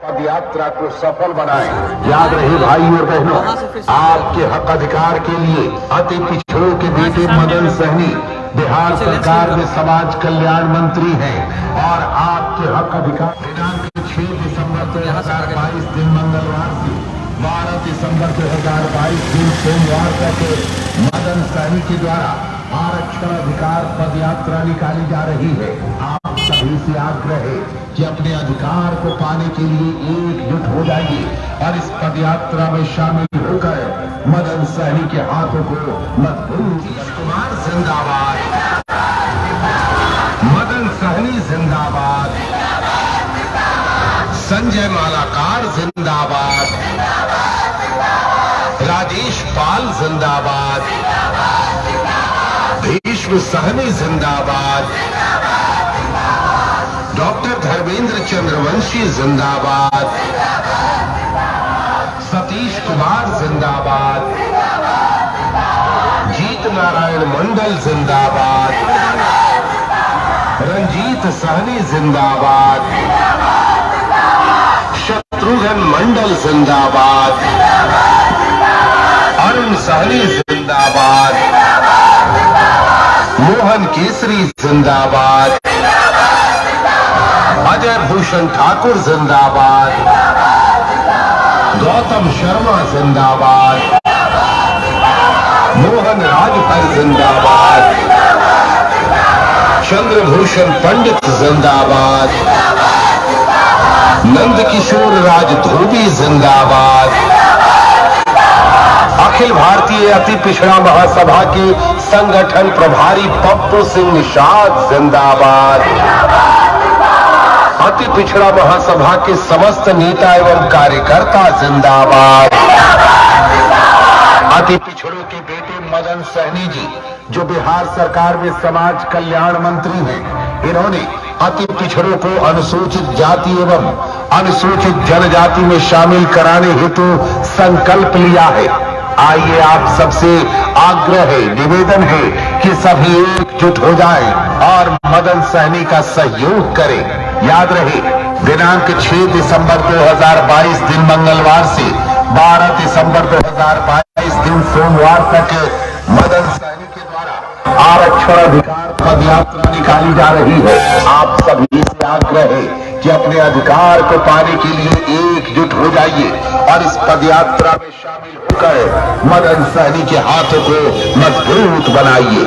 पद यात्रा को सफल बनाएं। याद रहे भाई और बहनों, आपके हक अधिकार के लिए अति पिछड़ों के बेटे मदन सहनी बिहार सरकार में समाज कल्याण मंत्री हैं और आपके हक अधिकार दिनांक 6 दिसंबर 2022 दिन मंगलवार से 12 दिसंबर 2022 दिन सोमवार तक मदन सहनी के द्वारा आरक्षण अधिकार पद यात्रा निकाली जा रही है। आप सभी से आग्रह है कि अपने अधिकार को पाने के लिए एकजुट हो जाइए और इस पद यात्रा में शामिल होकर मदन सहनी के हाथों को मजबूत। कुमार जिंदाबाद, मदन सहनी जिंदाबाद, संजय मालाकार जिंदाबाद, राजेश पाल जिंदाबाद, भीष्म सहनी जिंदाबाद, डॉक्टर धर्मेंद्र चंद्रवंशी जिंदाबाद, सतीश कुमार जिंदाबाद, जीत नारायण मंडल जिंदाबाद, रंजीत सहनी जिंदाबाद, शत्रुघ्न मंडल जिंदाबाद, अरुण सहनी जिंदाबाद, मोहन केसरी जिंदाबाद, अजय भूषण ठाकुर जिंदाबाद, गौतम शर्मा जिंदाबाद, मोहन राजभर जिंदाबाद, चंद्रभूषण पंडित जिंदाबाद, नंदकिशोर राज धोबी जिंदाबाद, अखिल भारतीय अति पिछड़ा महासभा के संगठन प्रभारी पप्पू सिंह शाह जिंदाबाद, अति पिछड़ा महासभा के समस्त नेता एवं कार्यकर्ता जिंदाबाद, अति पिछड़ों के बेटे मदन सहनी जी जो बिहार सरकार में समाज कल्याण मंत्री हैं, इन्होंने अति पिछड़ों को अनुसूचित जाति एवं अनुसूचित जनजाति में शामिल कराने हेतु संकल्प लिया है। आइए आप सबसे आग्रह है, निवेदन है कि सभी एकजुट हो जाएं और मदन सहनी का सहयोग करें। याद रहे दिनांक 6 दिसंबर 2022 दिन मंगलवार से 12 दिसंबर 2022 दिन सोमवार तक मदन सहनी के द्वारा आरक्षण अधिकार पद यात्रा निकाली जा रही है। आप सभी से आग्रह है कि अपने अधिकार को पाने के लिए एकजुट हो जाइए और इस पद यात्रा में शामिल होकर मदन सहनी के हाथों को मजबूत बनाइए।